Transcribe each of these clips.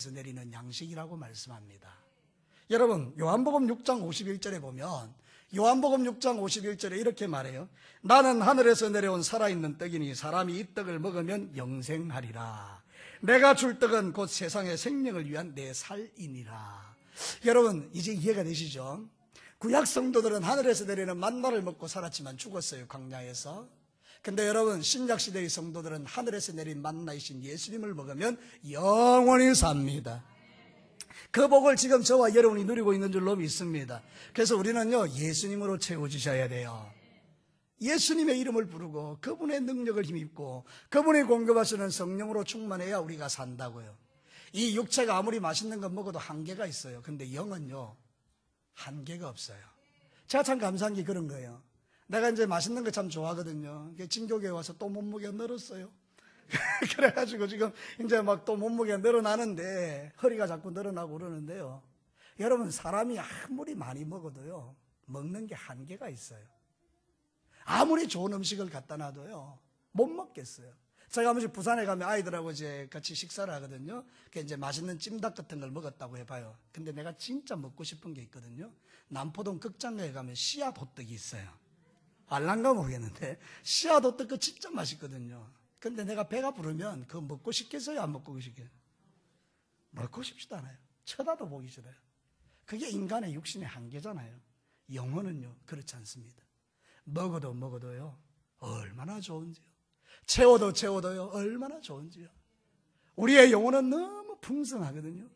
내리는 양식이라고 말씀합니다. 여러분, 요한복음 6장 51절에 보면 요한복음 6장 51절에 이렇게 말해요. 나는 하늘에서 내려온 살아있는 떡이니 사람이 이 떡을 먹으면 영생하리라. 내가 줄 떡은 곧 세상의 생명을 위한 내 살이니라. 여러분, 이제 이해가 되시죠? 구약 성도들은 하늘에서 내리는 만나를 먹고 살았지만 죽었어요, 광야에서. 근데 여러분, 신약시대의 성도들은 하늘에서 내린 만나이신 예수님을 먹으면 영원히 삽니다. 그 복을 지금 저와 여러분이 누리고 있는 줄로 믿습니다. 그래서 우리는요, 예수님으로 채워주셔야 돼요. 예수님의 이름을 부르고 그분의 능력을 힘입고 그분이 공급하시는 성령으로 충만해야 우리가 산다고요. 이 육체가 아무리 맛있는 거 먹어도 한계가 있어요. 근데 영은요, 한계가 없어요. 제가 참 감사한 게 그런 거예요. 내가 이제 맛있는 거 참 좋아하거든요. 진교교에 와서 또 몸무게가 늘었어요. 그래가지고 지금 이제 막 또 몸무게가 늘어나는데 허리가 자꾸 늘어나고 그러는데요. 여러분, 사람이 아무리 많이 먹어도요, 먹는 게 한계가 있어요. 아무리 좋은 음식을 갖다 놔도요, 못 먹겠어요. 제가 한 번씩 부산에 가면 아이들하고 이제 같이 식사를 하거든요. 그 이제 맛있는 찜닭 같은 걸 먹었다고 해봐요. 근데 내가 진짜 먹고 싶은 게 있거든요. 남포동 극장가에 가면 씨앗 호떡이 있어요. 알란가 모르겠는데 씨앗 호떡 그 진짜 맛있거든요. 근데 내가 배가 부르면 그거 먹고 싶겠어요? 안 먹고 싶겠어요? 먹고 싶지도 않아요. 쳐다도 보기 싫어요. 그게 인간의 육신의 한계잖아요. 영혼은요, 그렇지 않습니다. 먹어도 먹어도요, 얼마나 좋은지요. 채워도 채워도요, 얼마나 좋은지요. 우리의 영혼은 너무 풍성하거든요.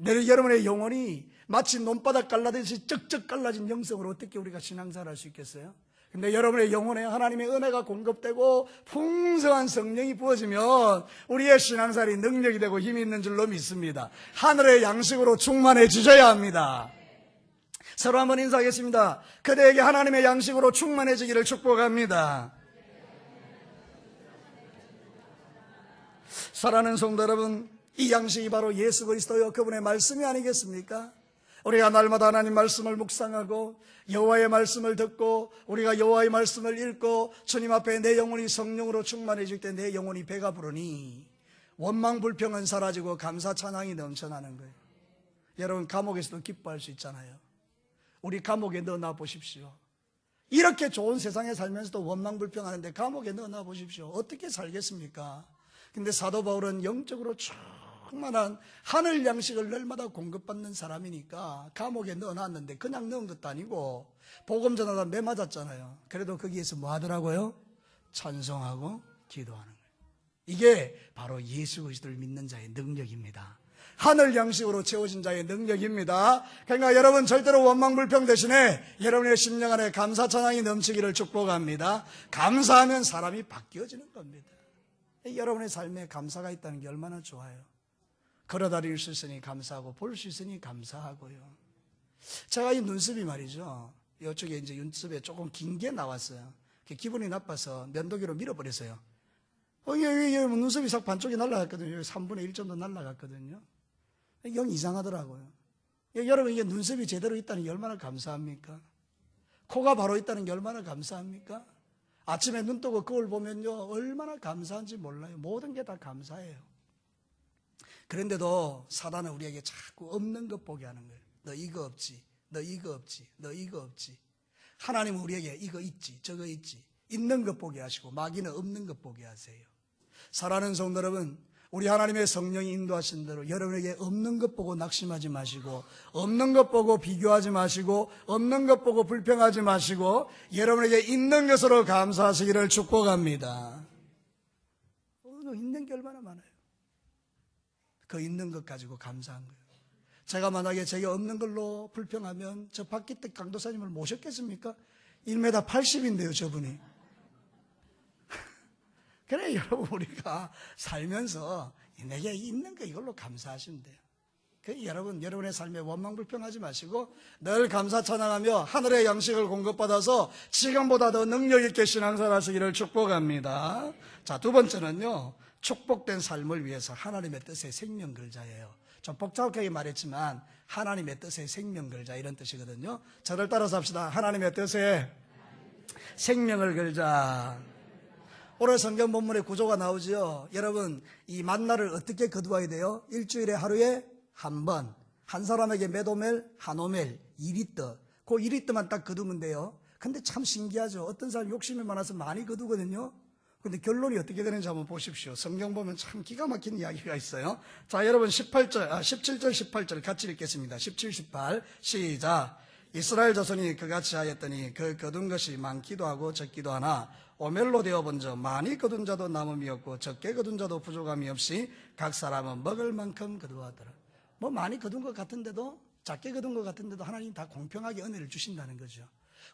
여러분의 영혼이 마치 논바닥 갈라듯이 쩍쩍 갈라진 영성으로 어떻게 우리가 신앙생활을 할 수 있겠어요? 근데 여러분의 영혼에 하나님의 은혜가 공급되고 풍성한 성령이 부어지면 우리의 신앙생활이 능력이 되고 힘이 있는 줄로 믿습니다. 하늘의 양식으로 충만해 주셔야 합니다. 서로 한번 인사하겠습니다. 그대에게 하나님의 양식으로 충만해지기를 축복합니다. 사랑하는 성도 여러분, 이 양식이 바로 예수 그리스도요, 그분의 말씀이 아니겠습니까? 우리가 날마다 하나님 말씀을 묵상하고 여호와의 말씀을 듣고 우리가 여호와의 말씀을 읽고 주님 앞에 내 영혼이 성령으로 충만해질 때 내 영혼이 배가 부르니 원망 불평은 사라지고 감사 찬양이 넘쳐나는 거예요. 여러분, 감옥에서도 기뻐할 수 있잖아요. 우리 감옥에 넣어놔 보십시오. 이렇게 좋은 세상에 살면서도 원망 불평하는데 감옥에 넣어놔 보십시오. 어떻게 살겠습니까? 근데 사도 바울은 영적으로 충만한 하늘 양식을 날마다 공급받는 사람이니까 감옥에 넣어놨는데 그냥 넣은 것도 아니고 복음 전하다 매 맞았잖아요. 그래도 거기에서 뭐 하더라고요? 찬송하고 기도하는 거예요. 이게 바로 예수 그리스도를 믿는 자의 능력입니다. 하늘 양식으로 채워진 자의 능력입니다. 그러니까 여러분, 절대로 원망불평 대신에 여러분의 심령 안에 감사 찬양이 넘치기를 축복합니다. 감사하면 사람이 바뀌어지는 겁니다. 여러분의 삶에 감사가 있다는 게 얼마나 좋아요. 걸어다닐 수 있으니 감사하고 볼 수 있으니 감사하고요. 제가 이 눈썹이 말이죠, 이쪽에 이제 눈썹에 조금 긴 게 나왔어요. 기분이 나빠서 면도기로 밀어버렸어요. 눈썹이 싹 반쪽이 날아갔거든요. 3분의 1 정도 날아갔거든요. 영 이상하더라고요. 여러분, 이게 눈썹이 제대로 있다는 게 얼마나 감사합니까? 코가 바로 있다는 게 얼마나 감사합니까? 아침에 눈 뜨고 거울 보면요, 얼마나 감사한지 몰라요. 모든 게 다 감사해요. 그런데도 사단은 우리에게 자꾸 없는 것 보게 하는 거예요. 너 이거 없지, 너 이거 없지, 너 이거 없지. 하나님은 우리에게 이거 있지, 저거 있지, 있는 것 보게 하시고 마귀는 없는 것 보게 하세요. 사랑하는 성도 여러분, 우리 하나님의 성령이 인도하신 대로 여러분에게 없는 것 보고 낙심하지 마시고, 없는 것 보고 비교하지 마시고, 없는 것 보고 불평하지 마시고, 여러분에게 있는 것으로 감사하시기를 축복합니다. 있는 게 얼마나 많아요. 그 있는 것 가지고 감사한 거예요. 제가 만약에 제게 없는 걸로 불평하면 저 박기택 강도사님을 모셨겠습니까? 1m 80인데요, 저분이. 그래, 여러분, 우리가 살면서 내게 있는 거 이걸로 감사하시면 돼요. 그래, 여러분의 삶에 원망불평하지 마시고 늘 감사 찬양하며 하늘의 양식을 공급받아서 지금보다 더 능력 있게 신앙생활 하시기를 축복합니다. 자, 두 번째는요, 축복된 삶을 위해서 하나님의 뜻에 생명 걸자예요. 좀 복잡하게 말했지만 하나님의 뜻에 생명 걸자, 이런 뜻이거든요. 저를 따라서 합시다. 하나님의 뜻에 생명을 걸자. 오늘 성경 본문의 구조가 나오죠. 여러분, 이 만나를 어떻게 거두어야 돼요? 일주일에 하루에 한 번, 한 사람에게 몇 오멜? 한 오멜, 2리터. 그 2리터만 딱 거두면 돼요. 근데 참 신기하죠. 어떤 사람 욕심이 많아서 많이 거두거든요. 근데 결론이 어떻게 되는지 한번 보십시오. 성경 보면 참 기가 막힌 이야기가 있어요. 자, 여러분 17절, 18절 같이 읽겠습니다. 17, 18 시작. 이스라엘 자손이 그같이 하였더니 그 거둔 것이 많기도 하고 적기도 하나 오멜로 되어본 적 많이 거둔 자도 남음이 없고 적게 거둔 자도 부족함이 없이 각 사람은 먹을 만큼 거두었더라. 뭐 많이 거둔 것 같은데도 작게 거둔 것 같은데도 하나님 다 공평하게 은혜를 주신다는 거죠.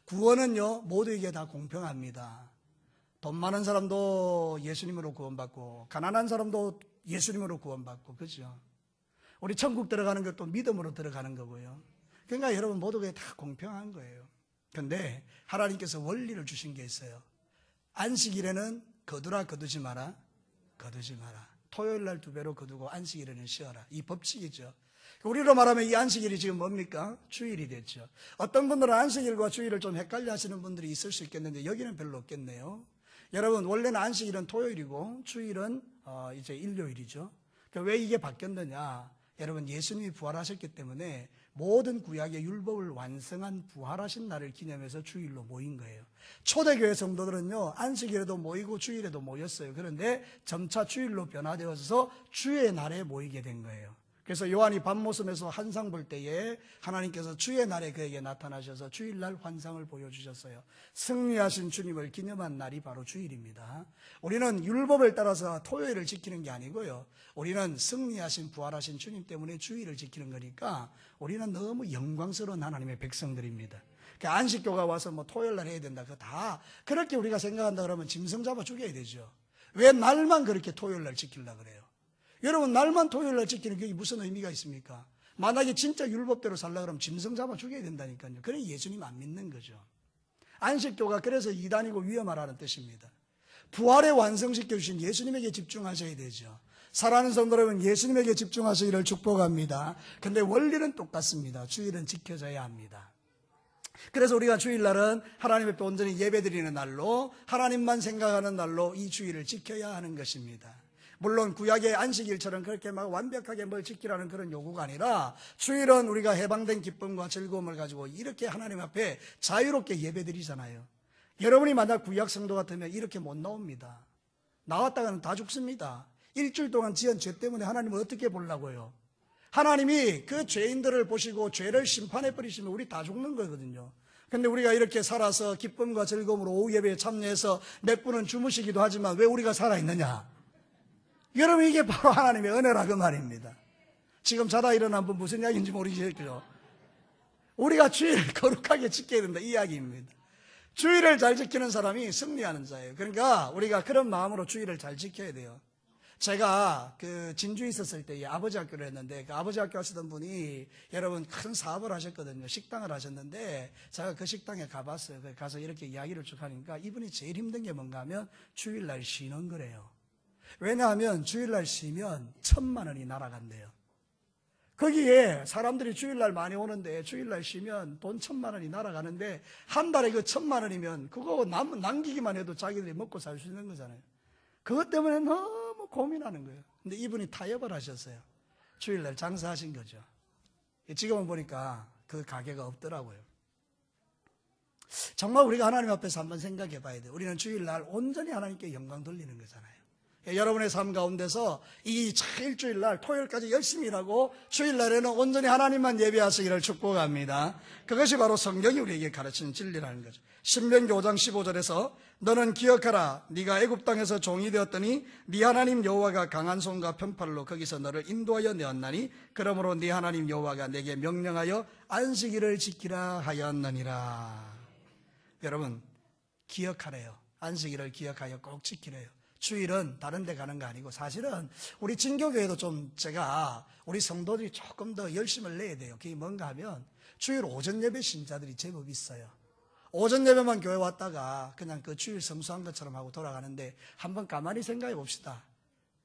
구원은요 모두에게 다 공평합니다. 돈 많은 사람도 예수님으로 구원받고 가난한 사람도 예수님으로 구원받고 그죠? 우리 천국 들어가는 것도 믿음으로 들어가는 거고요. 그러니까 여러분 모두가 다 공평한 거예요. 그런데 하나님께서 원리를 주신 게 있어요. 안식일에는 거두라 거두지 마라 거두지 마라. 토요일 날 2배로 거두고 안식일에는 쉬어라. 이 법칙이죠. 우리로 말하면 이 안식일이 지금 뭡니까? 주일이 됐죠. 어떤 분들은 안식일과 주일을 좀 헷갈려 하시는 분들이 있을 수 있겠는데 여기는 별로 없겠네요. 여러분 원래는 안식일은 토요일이고 주일은 이제 일요일이죠. 왜 이게 바뀌었느냐? 여러분 예수님이 부활하셨기 때문에 모든 구약의 율법을 완성한 부활하신 날을 기념해서 주일로 모인 거예요. 초대교회 성도들은요 안식일에도 모이고 주일에도 모였어요. 그런데 점차 주일로 변화되어서 주의 날에 모이게 된 거예요. 그래서 요한이 밤모섬에서 환상 볼 때에 하나님께서 주의 날에 그에게 나타나셔서 주일날 환상을 보여주셨어요. 승리하신 주님을 기념한 날이 바로 주일입니다. 우리는 율법을 따라서 토요일을 지키는 게 아니고요. 우리는 승리하신 부활하신 주님 때문에 주일을 지키는 거니까 우리는 너무 영광스러운 하나님의 백성들입니다. 안식교가 와서 뭐 토요일날 해야 된다. 그거 다 그렇게 우리가 생각한다 그러면 짐승 잡아 죽여야 되죠. 왜 날만 그렇게 토요일날 지키려고 그래요? 여러분 날만 토요일날 지키는 게 무슨 의미가 있습니까? 만약에 진짜 율법대로 살려고 그러면 짐승 잡아 죽여야 된다니까요. 그래 예수님 안 믿는 거죠. 안식교가 그래서 이단이고 위험하라는 뜻입니다. 부활에 완성시켜 주신 예수님에게 집중하셔야 되죠. 사랑하는 성도 여러분 예수님에게 집중하시기를 축복합니다. 근데 원리는 똑같습니다. 주일은 지켜져야 합니다. 그래서 우리가 주일날은 하나님 앞에 온전히 예배드리는 날로 하나님만 생각하는 날로 이 주일을 지켜야 하는 것입니다. 물론 구약의 안식일처럼 그렇게 막 완벽하게 뭘 지키라는 그런 요구가 아니라 주일은 우리가 해방된 기쁨과 즐거움을 가지고 이렇게 하나님 앞에 자유롭게 예배드리잖아요. 여러분이 만약 구약 성도 같으면 이렇게 못 나옵니다. 나왔다가는 다 죽습니다. 일주일 동안 지은 죄 때문에 하나님을 어떻게 보려고요? 하나님이 그 죄인들을 보시고 죄를 심판해 버리시면 우리 다 죽는 거거든요. 근데 우리가 이렇게 살아서 기쁨과 즐거움으로 오후 예배에 참여해서 몇 분은 주무시기도 하지만 왜 우리가 살아있느냐? 여러분 이게 바로 하나님의 은혜라고 말입니다. 지금 자다 일어난 분 무슨 이야기인지 모르시겠죠? 우리가 주일을 거룩하게 지켜야 된다 이 이야기입니다. 주일을 잘 지키는 사람이 승리하는 자예요. 그러니까 우리가 그런 마음으로 주일을 잘 지켜야 돼요. 제가 그 진주에 있었을 때 아버지 학교를 했는데 그 아버지 학교 하시던 분이 여러분 큰 사업을 하셨거든요. 식당을 하셨는데 제가 그 식당에 가봤어요. 가서 이렇게 이야기를 쭉 하니까 이분이 제일 힘든 게 뭔가 하면 주일날 쉬는 거래요. 왜냐하면 주일날 쉬면 1,000만 원이 날아간대요. 거기에 사람들이 주일날 많이 오는데 주일날 쉬면 돈 1,000만 원이 날아가는데 한 달에 그 1,000만 원이면 그거 남기기만 해도 자기들이 먹고 살 수 있는 거잖아요. 그것 때문에 너무 고민하는 거예요. 근데 이분이 타협을 하셨어요. 주일날 장사하신 거죠. 지금은 보니까 그 가게가 없더라고요. 정말 우리가 하나님 앞에서 한번 생각해 봐야 돼요. 우리는 주일날 온전히 하나님께 영광 돌리는 거잖아요. 여러분의 삶 가운데서 이 일주일날 토요일까지 열심히 일하고 주일날에는 온전히 하나님만 예배하시기를 축복합니다. 그것이 바로 성경이 우리에게 가르치는 진리라는 거죠. 신명기 5장 15절에서 너는 기억하라 네가 애굽 땅에서 종이 되었더니 네 하나님 여호와가 강한 손과 편팔로 거기서 너를 인도하여 내었나니 그러므로 네 하나님 여호와가 내게 명령하여 안식일을 지키라 하였느니라. 여러분 기억하래요. 안식일을 기억하여 꼭 지키래요. 주일은 다른 데 가는 거 아니고 사실은 우리 진교교회도 좀 제가 우리 성도들이 조금 더 열심을 내야 돼요. 그게 뭔가 하면 주일 오전 예배 신자들이 제법 있어요. 오전 예배만 교회 왔다가 그냥 그 주일 성수한 것처럼 하고 돌아가는데 한번 가만히 생각해 봅시다.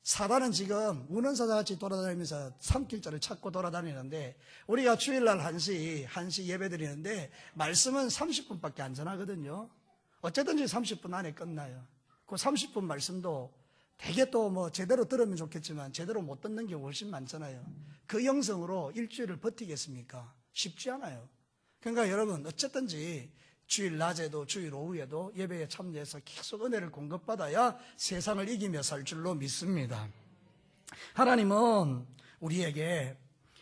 사단은 지금 운원사자같이 돌아다니면서 삼킬자를 찾고 돌아다니는데 우리가 주일날 1시 예배 드리는데 말씀은 30분밖에 안 전하거든요. 어쨌든지 30분 안에 끝나요. 그 30분 말씀도 되게 또 뭐 제대로 들으면 좋겠지만 제대로 못 듣는 경우 훨씬 많잖아요. 그 영성으로 일주일을 버티겠습니까? 쉽지 않아요. 그러니까 여러분 어쨌든지 주일 낮에도 주일 오후에도 예배에 참여해서 계속 은혜를 공급받아야 세상을 이기며 살 줄로 믿습니다. 하나님은 우리에게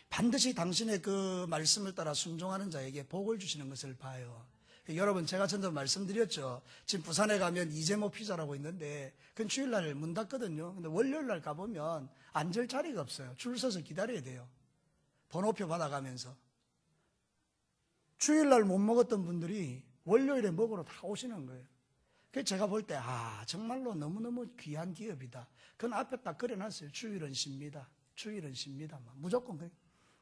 반드시 당신의 그 말씀을 따라 순종하는 자에게 복을 주시는 것을 봐요. 여러분 제가 전에 말씀드렸죠. 지금 부산에 가면 이재모 피자라고 있는데 그건 주일날 문 닫거든요. 근데 월요일날 가보면 앉을 자리가 없어요. 줄 서서 기다려야 돼요. 번호표 받아가면서. 주일날 못 먹었던 분들이 월요일에 먹으러 다 오시는 거예요. 그래서 제가 볼 때 정말로 너무너무 귀한 기업이다. 그건 앞에 딱 그려놨어요. 주일은 쉽니다. 주일은 쉽니다. 무조건 그래요.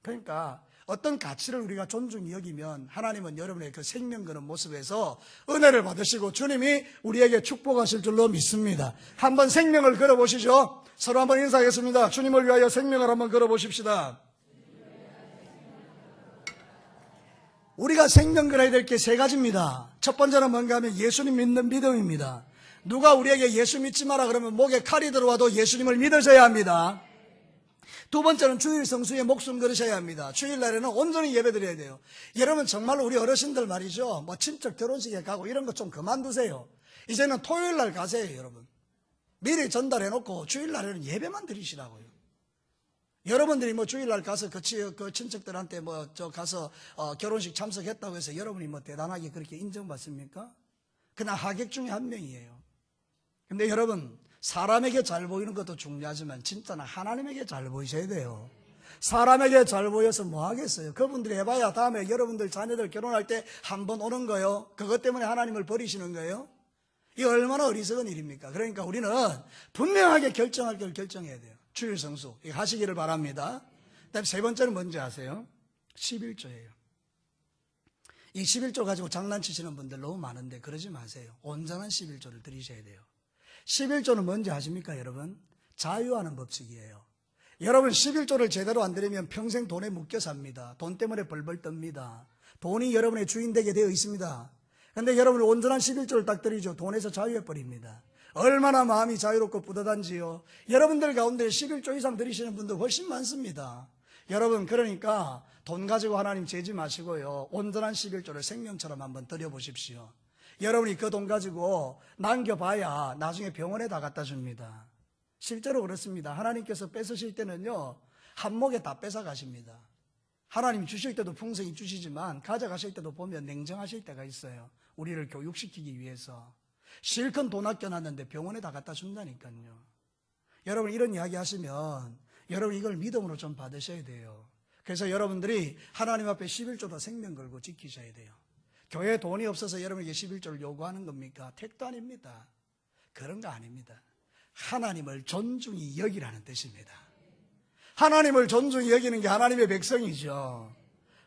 그러니까 어떤 가치를 우리가 존중히 여기면 하나님은 여러분의 그 생명 거는 모습에서 은혜를 받으시고 주님이 우리에게 축복하실 줄로 믿습니다. 한번 생명을 걸어보시죠. 서로 한번 인사하겠습니다. 주님을 위하여 생명을 한번 걸어보십시다. 우리가 생명 걸어야 될 게 세 가지입니다. 첫 번째는 뭔가 하면 예수님 믿는 믿음입니다. 누가 우리에게 예수 믿지 마라 그러면 목에 칼이 들어와도 예수님을 믿으셔야 합니다. 두 번째는 주일 성수에 목숨 걸으셔야 합니다. 주일날에는 온전히 예배드려야 돼요. 여러분 정말로 우리 어르신들 말이죠. 뭐 친척 결혼식에 가고 이런 거 좀 그만두세요. 이제는 토요일날 가세요, 여러분. 미리 전달해놓고 주일날에는 예배만 드리시라고요. 여러분들이 뭐 주일날 가서 그 친척들한테 가서 결혼식 참석했다고 해서 여러분이 뭐 대단하게 그렇게 인정받습니까? 그냥 하객 중에 한 명이에요. 근데 여러분, 사람에게 잘 보이는 것도 중요하지만 진짜는 하나님에게 잘 보이셔야 돼요. 사람에게 잘 보여서 뭐 하겠어요? 그분들이 해봐야 다음에 여러분들 자녀들 결혼할 때 한 번 오는 거예요. 그것 때문에 하나님을 버리시는 거예요? 이게 얼마나 어리석은 일입니까? 그러니까 우리는 분명하게 결정할 걸 결정해야 돼요. 주일 성수 이거 하시기를 바랍니다. 그다음에 세 번째는 뭔지 아세요? 11조예요. 이 11조 가지고 장난치시는 분들 너무 많은데 그러지 마세요. 온전한 11조를 드리셔야 돼요. 11조는 뭔지 아십니까, 여러분? 자유하는 법칙이에요. 여러분 11조를 제대로 안 드리면 평생 돈에 묶여 삽니다. 돈 때문에 벌벌 떱니다. 돈이 여러분의 주인 되게 되어 있습니다. 그런데 여러분이 온전한 11조를 딱 드리죠. 돈에서 자유해버립니다. 얼마나 마음이 자유롭고 뿌듯한지요. 여러분들 가운데 11조 이상 드리시는 분들 훨씬 많습니다. 여러분 그러니까 돈 가지고 하나님 재지 마시고요. 온전한 11조를 생명처럼 한번 드려보십시오. 여러분이 그 돈 가지고 남겨봐야 나중에 병원에 다 갖다 줍니다. 실제로 그렇습니다. 하나님께서 뺏으실 때는요, 한 목에 다 뺏어 가십니다. 하나님 주실 때도 풍성히 주시지만 가져가실 때도 보면 냉정하실 때가 있어요. 우리를 교육시키기 위해서. 실컷 돈 아껴놨는데 병원에 다 갖다 준다니까요. 여러분 이런 이야기 하시면 여러분 이걸 믿음으로 좀 받으셔야 돼요. 그래서 여러분들이 하나님 앞에 11조도 생명 걸고 지키셔야 돼요. 교회에 돈이 없어서 여러분에게 11조를 요구하는 겁니까? 택도 아닙니다. 그런 거 아닙니다. 하나님을 존중히 여기라는 뜻입니다. 하나님을 존중히 여기는 게 하나님의 백성이죠.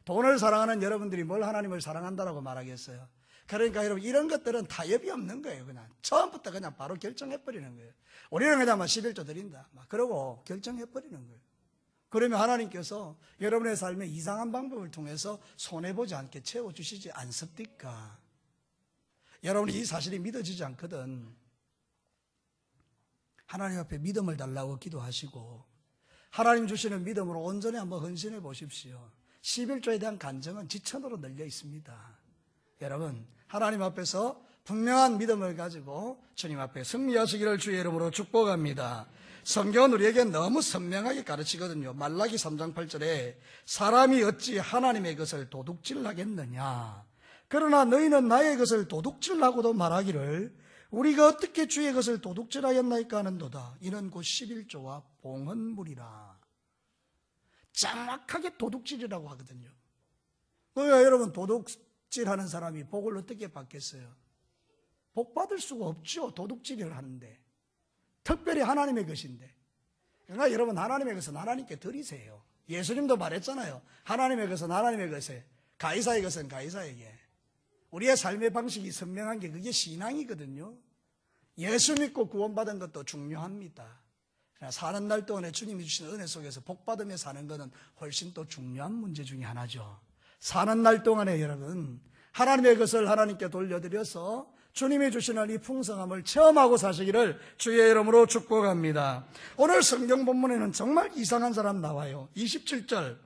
돈을 사랑하는 여러분들이 뭘 하나님을 사랑한다라고 말하겠어요? 그러니까 여러분 이런 것들은 타협이 없는 거예요. 그냥 처음부터 그냥 바로 결정해버리는 거예요. 우리는 그냥 11조 드린다 그러고 결정해버리는 거예요. 그러면 하나님께서 여러분의 삶에 이상한 방법을 통해서 손해보지 않게 채워주시지 않습니까? 여러분이 이 사실이 믿어지지 않거든. 하나님 앞에 믿음을 달라고 기도하시고 하나님 주시는 믿음으로 온전히 한번 헌신해 보십시오. 11조에 대한 간증은 지천으로 널려 있습니다. 여러분 하나님 앞에서 분명한 믿음을 가지고 주님 앞에 승리하시기를 주의 이름으로 축복합니다. 성경은 우리에게 너무 선명하게 가르치거든요. 말라기 3장 8절에 사람이 어찌 하나님의 것을 도둑질하겠느냐. 그러나 너희는 나의 것을 도둑질하고도 말하기를 우리가 어떻게 주의 것을 도둑질하였나이까 하는도다. 이는 곧 11조와 봉헌물이라. 정확하게 도둑질이라고 하거든요. 그러니까 여러분 도둑질하는 사람이 복을 어떻게 받겠어요? 복 받을 수가 없죠. 도둑질을 하는데. 특별히 하나님의 것인데. 그러니까 여러분 하나님의 것은 하나님께 드리세요. 예수님도 말했잖아요. 하나님의 것은 하나님의 것에, 가이사의 것은 가이사에게. 우리의 삶의 방식이 선명한 게 그게 신앙이거든요. 예수 믿고 구원받은 것도 중요합니다. 사는 날 동안에 주님이 주신 은혜 속에서 복 받으며 사는 것은 훨씬 또 중요한 문제 중에 하나죠. 사는 날 동안에 여러분 하나님의 것을 하나님께 돌려드려서 주님이 주시는 이 풍성함을 체험하고 사시기를 주의 이름으로 축복합니다. 오늘 성경 본문에는 정말 이상한 사람 나와요. 27절,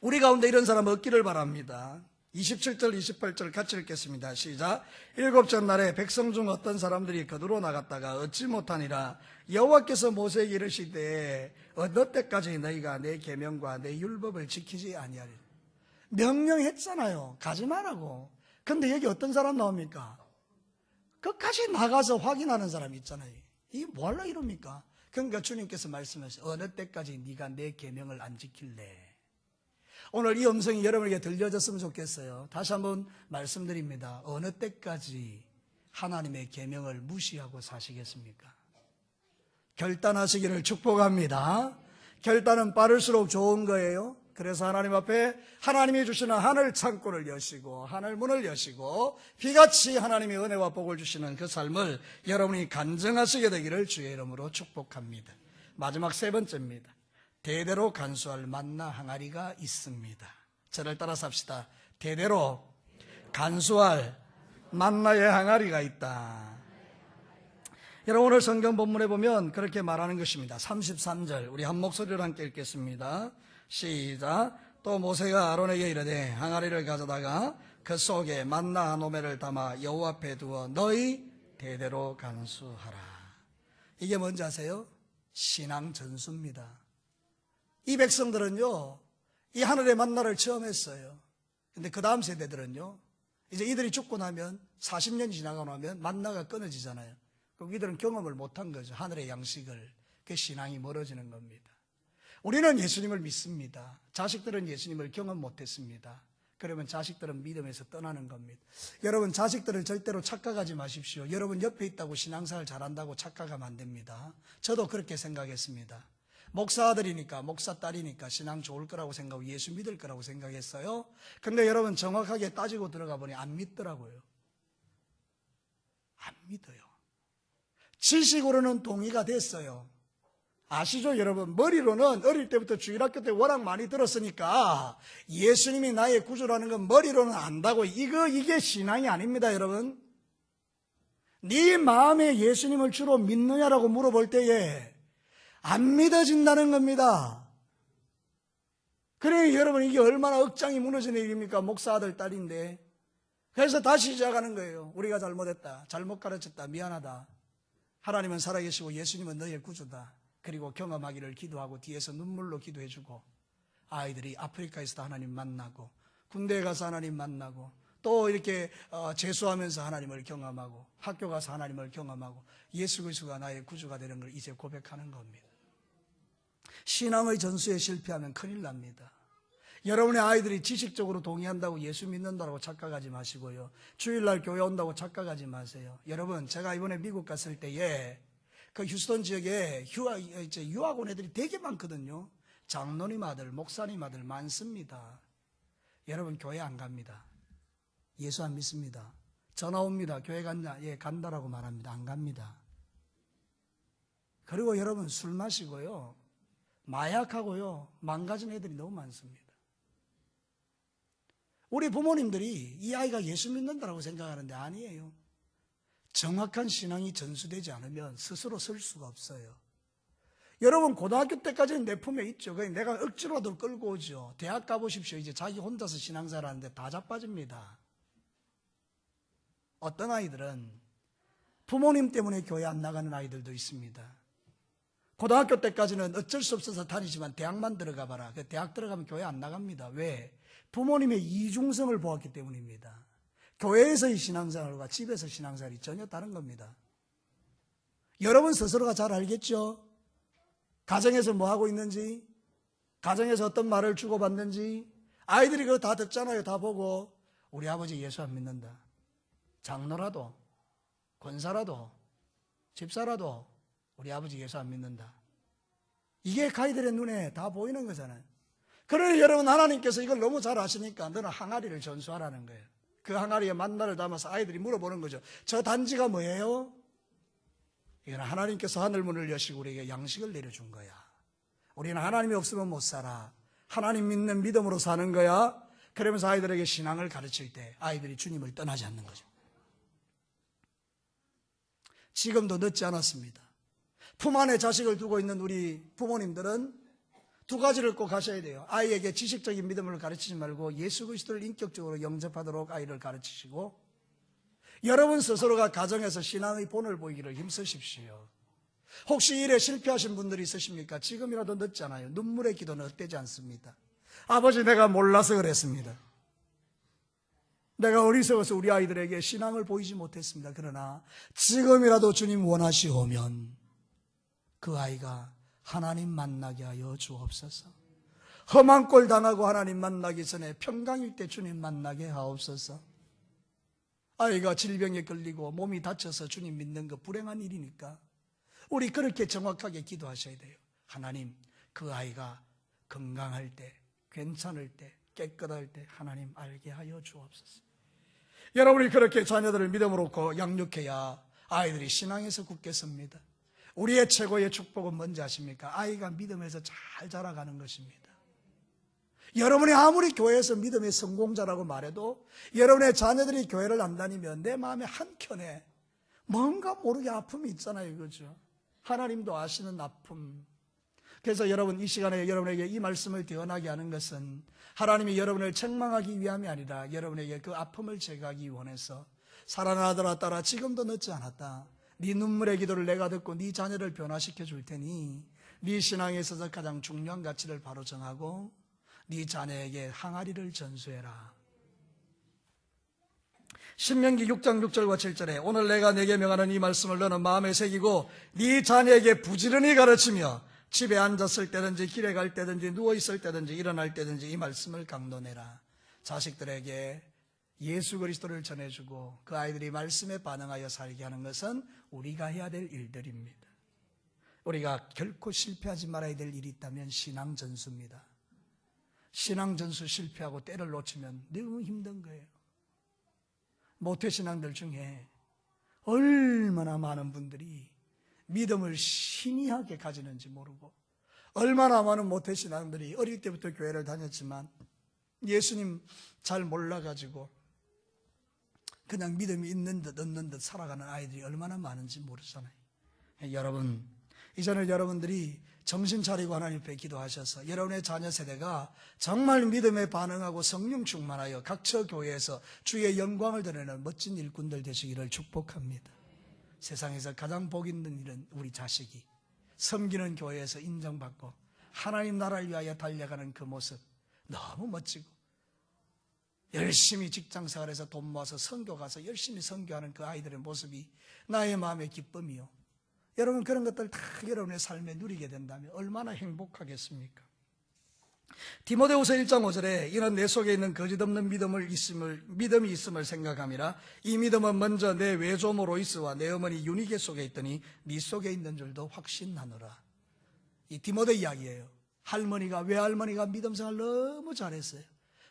우리 가운데 이런 사람 없기를 바랍니다. 27절 28절 같이 읽겠습니다. 시작. 일곱째 날에 백성 중 어떤 사람들이 거두러 나갔다가 얻지 못하니라. 여호와께서 모세에게 이르시되 어느 때까지 너희가 내 계명과 내 율법을 지키지 아니하리라. 명령했잖아요. 가지 말라고. 근데 여기 어떤 사람 나옵니까? 끝까지 나가서 확인하는 사람이 있잖아요. 이게 뭐하려 이럽니까? 그러니까 주님께서 말씀하시죠. 어느 때까지 네가 내 계명을 안 지킬래? 오늘 이 음성이 여러분에게 들려졌으면 좋겠어요. 다시 한번 말씀드립니다. 어느 때까지 하나님의 계명을 무시하고 사시겠습니까? 결단하시기를 축복합니다. 결단은 빠를수록 좋은 거예요. 그래서 하나님 앞에 하나님이 주시는 하늘 창고를 여시고 하늘 문을 여시고 비같이 하나님의 은혜와 복을 주시는 그 삶을 여러분이 간증하시게 되기를 주의 이름으로 축복합니다. 마지막 세 번째입니다. 대대로 간수할 만나 항아리가 있습니다. 저를 따라서 합시다. 대대로 간수할 만나의 항아리가 있다. 여러분, 오늘 성경 본문에 보면 그렇게 말하는 것입니다. 33절 우리 한 목소리로 함께 읽겠습니다. 시작. 또 모세가 아론에게 이르되 항아리를 가져다가 그 속에 만나 한 오멜을 담아 여호와 앞에 두어 너희 대대로 간수하라. 이게 뭔지 아세요? 신앙 전수입니다. 이 백성들은요, 이 하늘의 만나를 처음 했어요. 근데 그 다음 세대들은요, 이제 이들이 죽고 나면 40년이 지나고 나면 만나가 끊어지잖아요. 그럼 이들은 경험을 못한 거죠. 하늘의 양식을. 그 신앙이 멀어지는 겁니다. 우리는 예수님을 믿습니다. 자식들은 예수님을 경험 못했습니다. 그러면 자식들은 믿음에서 떠나는 겁니다. 여러분, 자식들을 절대로 착각하지 마십시오. 여러분 옆에 있다고 신앙생활 잘한다고 착각하면 안 됩니다. 저도 그렇게 생각했습니다. 목사 아들이니까, 목사 딸이니까 신앙 좋을 거라고 생각하고 예수 믿을 거라고 생각했어요. 근데 여러분 정확하게 따지고 들어가 보니 안 믿더라고요. 안 믿어요. 지식으로는 동의가 됐어요. 아시죠, 여러분? 머리로는 어릴 때부터 주일학교 때 워낙 많이 들었으니까 예수님이 나의 구주라는 건 머리로는 안다고. 이게 신앙이 아닙니다, 여러분. 네 마음에 예수님을 주로 믿느냐라고 물어볼 때에 안 믿어진다는 겁니다. 그러니 여러분, 이게 얼마나 억장이 무너지는 일입니까? 목사 아들 딸인데. 그래서 다시 시작하는 거예요. 우리가 잘못했다, 잘못 가르쳤다, 미안하다. 하나님은 살아계시고 예수님은 너의 구주다. 그리고 경험하기를 기도하고 뒤에서 눈물로 기도해주고, 아이들이 아프리카에서도 하나님 만나고 군대에 가서 하나님 만나고 또 이렇게 재수하면서 하나님을 경험하고 학교 가서 하나님을 경험하고 예수 그리스도가 나의 구주가 되는 걸 이제 고백하는 겁니다. 신앙의 전수에 실패하면 큰일 납니다. 여러분의 아이들이 지식적으로 동의한다고 예수 믿는다고 착각하지 마시고요. 주일날 교회 온다고 착각하지 마세요. 여러분, 제가 이번에 미국 갔을 때에 그 휴스턴 지역에 유학 온 애들이 되게 많거든요. 장로님 아들, 목사님 아들 많습니다. 여러분, 교회 안 갑니다. 예수 안 믿습니다. 전화 옵니다. 교회 갔냐? 예, 간다라고 말합니다. 안 갑니다. 그리고 여러분, 술 마시고요, 마약하고요, 망가진 애들이 너무 많습니다. 우리 부모님들이 이 아이가 예수 믿는다고 생각하는데 아니에요. 정확한 신앙이 전수되지 않으면 스스로 설 수가 없어요. 여러분, 고등학교 때까지는 내 품에 있죠. 그냥 내가 억지로라도 끌고 오죠. 대학 가보십시오. 이제 자기 혼자서 신앙생활 하는데 다 자빠집니다. 어떤 아이들은 부모님 때문에 교회 안 나가는 아이들도 있습니다. 고등학교 때까지는 어쩔 수 없어서 다니지만 대학만 들어가 봐라. 그 대학 들어가면 교회 안 나갑니다. 왜? 부모님의 이중성을 보았기 때문입니다. 교회에서의 신앙생활과 집에서 신앙생활이 전혀 다른 겁니다. 여러분 스스로가 잘 알겠죠? 가정에서 뭐 하고 있는지, 가정에서 어떤 말을 주고받는지. 아이들이 그거 다 듣잖아요. 다 보고. 우리 아버지 예수 안 믿는다. 장로라도, 권사라도, 집사라도 우리 아버지 예수 안 믿는다. 이게 아이들의 눈에 다 보이는 거잖아요. 그러니 여러분, 하나님께서 이걸 너무 잘 아시니까 너는 항아리를 전수하라는 거예요. 그 항아리에 만나를 담아서 아이들이 물어보는 거죠. 저 단지가 뭐예요? 이건 하나님께서 하늘문을 여시고 우리에게 양식을 내려준 거야. 우리는 하나님이 없으면 못 살아. 하나님 믿는 믿음으로 사는 거야. 그러면서 아이들에게 신앙을 가르칠 때 아이들이 주님을 떠나지 않는 거죠. 지금도 늦지 않았습니다. 품 안에 자식을 두고 있는 우리 부모님들은 두 가지를 꼭 하셔야 돼요. 아이에게 지식적인 믿음을 가르치지 말고 예수 그리스도를 인격적으로 영접하도록 아이를 가르치시고, 여러분 스스로가 가정에서 신앙의 본을 보이기를 힘쓰십시오. 혹시 일에 실패하신 분들이 있으십니까? 지금이라도 늦잖아요. 눈물의 기도는 헛되지 않습니다. 아버지, 내가 몰라서 그랬습니다. 내가 어리석어서 우리 아이들에게 신앙을 보이지 못했습니다. 그러나 지금이라도 주님 원하시오면 그 아이가 하나님 만나게 하여 주옵소서. 험한 꼴 당하고 하나님 만나기 전에 평강일 때 주님 만나게 하옵소서. 아이가 질병에 걸리고 몸이 다쳐서 주님 믿는 거 불행한 일이니까 우리 그렇게 정확하게 기도하셔야 돼요. 하나님, 그 아이가 건강할 때, 괜찮을 때, 깨끗할 때 하나님 알게 하여 주옵소서. 여러분이 그렇게 자녀들을 믿음으로 양육해야 아이들이 신앙에서 굳겠습니다. 우리의 최고의 축복은 뭔지 아십니까? 아이가 믿음에서 잘 자라가는 것입니다. 여러분이 아무리 교회에서 믿음의 성공자라고 말해도 여러분의 자녀들이 교회를 안 다니면 내 마음에 한켠에 뭔가 모르게 아픔이 있잖아요. 그죠? 하나님도 아시는 아픔. 그래서 여러분, 이 시간에 여러분에게 이 말씀을 대언하게 하는 것은 하나님이 여러분을 책망하기 위함이 아니라 여러분에게 그 아픔을 제거하기 원해서, 사랑하는 아들아, 지금도 늦지 않았다. 네 눈물의 기도를 내가 듣고 네 자녀를 변화시켜 줄 테니 네 신앙에 있어서 가장 중요한 가치를 바로 정하고 네 자녀에게 항아리를 전수해라. 신명기 6장 6절과 7절에 오늘 내가 네게 명하는 이 말씀을 너는 마음에 새기고 네 자녀에게 부지런히 가르치며 집에 앉았을 때든지 길에 갈 때든지 누워있을 때든지 일어날 때든지 이 말씀을 강론해라. 자식들에게 예수 그리스도를 전해주고 그 아이들이 말씀에 반응하여 살게 하는 것은 우리가 해야 될 일들입니다. 우리가 결코 실패하지 말아야 될 일이 있다면 신앙전수입니다. 신앙전수 실패하고 때를 놓치면 너무 힘든 거예요. 모태신앙들 중에 얼마나 많은 분들이 믿음을 신이하게 가지는지 모르고, 얼마나 많은 모태신앙들이 어릴 때부터 교회를 다녔지만 예수님 잘 몰라가지고 그냥 믿음이 있는 듯 없는 듯 살아가는 아이들이 얼마나 많은지 모르잖아요. 여러분, 이제는 여러분들이 정신 차리고 하나님 앞에 기도하셔서 여러분의 자녀 세대가 정말 믿음에 반응하고 성령 충만하여 각처 교회에서 주의 영광을 드러내는 멋진 일꾼들 되시기를 축복합니다. 세상에서 가장 복 있는 일은 우리 자식이 섬기는 교회에서 인정받고 하나님 나라를 위하여 달려가는 그 모습, 너무 멋지고, 열심히 직장생활에서 돈 모아서 선교 가서 열심히 선교하는 그 아이들의 모습이 나의 마음의 기쁨이요. 여러분, 그런 것들 다 여러분의 삶에 누리게 된다면 얼마나 행복하겠습니까? 디모데후서 1장 5절에 이는 내 속에 있는 거짓 없는 믿음이 있음을 생각함이라. 이 믿음은 먼저 내 외조모 로이스와 내 어머니 유니게 속에 있더니 네 속에 있는 줄도 확신하노라. 이 디모데 이야기예요. 할머니가, 외할머니가 믿음 생활 너무 잘했어요.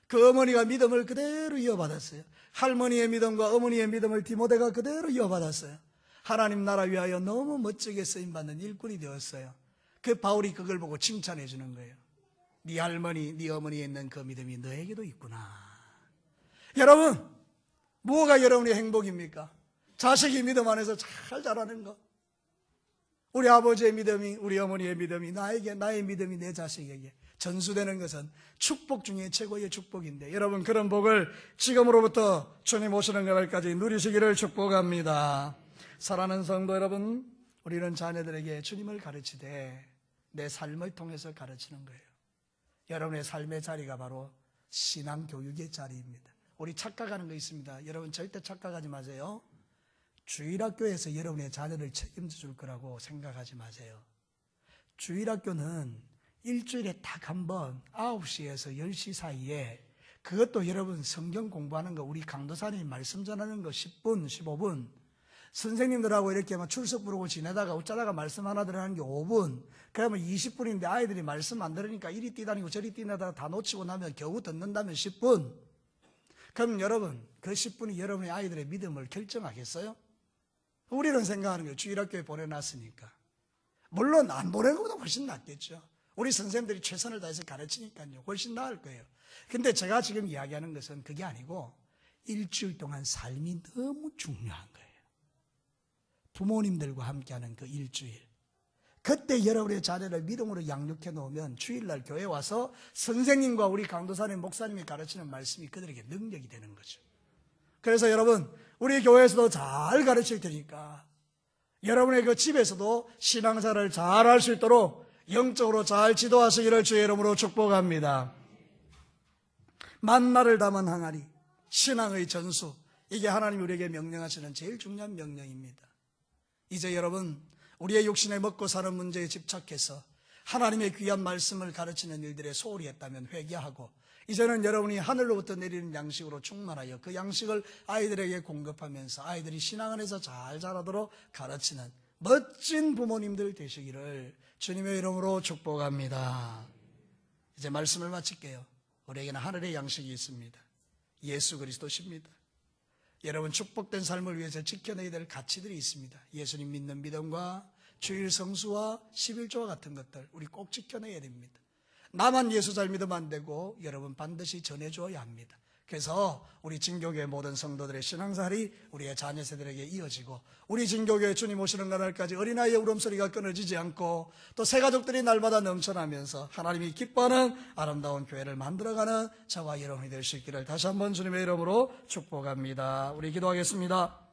그 어머니가 믿음을 그대로 이어받았어요. 할머니의 믿음과 어머니의 믿음을 디모데가 그대로 이어받았어요. 하나님 나라 위하여 너무 멋지게 쓰임받는 일꾼이 되었어요. 그 바울이 그걸 보고 칭찬해 주는 거예요. 네 할머니, 네 어머니에 있는 그 믿음이 너에게도 있구나. 여러분, 뭐가 여러분의 행복입니까? 자식이 믿음 안에서 잘 자라는 것. 우리 아버지의 믿음이, 우리 어머니의 믿음이 나에게, 나의 믿음이 내 자식에게 전수되는 것은 축복 중에 최고의 축복인데, 여러분, 그런 복을 지금으로부터 주님 오시는 그날까지 누리시기를 축복합니다. 사랑하는 성도 여러분, 우리는 자녀들에게 주님을 가르치되 내 삶을 통해서 가르치는 거예요. 여러분의 삶의 자리가 바로 신앙교육의 자리입니다. 우리 착각하는 거 있습니다. 여러분, 절대 착각하지 마세요. 주일학교에서 여러분의 자녀를 책임져 줄 거라고 생각하지 마세요. 주일학교는 일주일에 딱 한 번 9시에서 10시 사이에, 그것도 여러분 성경 공부하는 거, 우리 강도사님 말씀 전하는 거 10분, 15분, 선생님들하고 이렇게 막 출석 부르고 지내다가 어쩌다가 말씀 하나 들으라는 게 5분, 그러면 20분인데 아이들이 말씀 안 들으니까 이리 뛰다니고 저리 뛰다가 다 놓치고 나면 겨우 듣는다면 10분. 그럼 여러분, 그 10분이 여러분의 아이들의 믿음을 결정하겠어요? 우리는 생각하는 거예요. 주일학교에 보내놨으니까. 물론 안 보내는 것보다 훨씬 낫겠죠. 우리 선생님들이 최선을 다해서 가르치니까요. 훨씬 나을 거예요. 근데 제가 지금 이야기하는 것은 그게 아니고 일주일 동안 삶이 너무 중요한 거예요. 부모님들과 함께하는 그 일주일, 그때 여러분의 자녀를 믿음으로 양육해 놓으면 주일날 교회 와서 선생님과 우리 강도사님 목사님이 가르치는 말씀이 그들에게 능력이 되는 거죠. 그래서 여러분, 우리 교회에서도 잘 가르칠 테니까 여러분의 그 집에서도 신앙생활을 잘 할 수 있도록 영적으로 잘 지도하시기를 주의 이름으로 축복합니다. 만나를 담은 항아리, 신앙의 전수, 이게 하나님이 우리에게 명령하시는 제일 중요한 명령입니다. 이제 여러분, 우리의 육신에 먹고 사는 문제에 집착해서 하나님의 귀한 말씀을 가르치는 일들에 소홀히 했다면 회개하고, 이제는 여러분이 하늘로부터 내리는 양식으로 충만하여 그 양식을 아이들에게 공급하면서 아이들이 신앙 안에서 잘 자라도록 가르치는 멋진 부모님들 되시기를 주님의 이름으로 축복합니다. 이제 말씀을 마칠게요. 우리에게는 하늘의 양식이 있습니다. 예수 그리스도십니다. 여러분, 축복된 삶을 위해서 지켜내야 될 가치들이 있습니다. 예수님 믿는 믿음과 주일 성수와 11조와 같은 것들 우리 꼭 지켜내야 됩니다. 나만 예수 잘 믿으면 안 되고 여러분 반드시 전해줘야 합니다. 그래서 우리 진교교회 모든 성도들의 신앙생활이 우리의 자녀 세대에게 이어지고, 우리 진교교회 주님 오시는 그날까지 어린아이의 울음소리가 끊어지지 않고 또 새가족들이 날마다 넘쳐나면서 하나님이 기뻐하는 아름다운 교회를 만들어가는 저와 여러분이 될 수 있기를 다시 한번 주님의 이름으로 축복합니다. 우리 기도하겠습니다.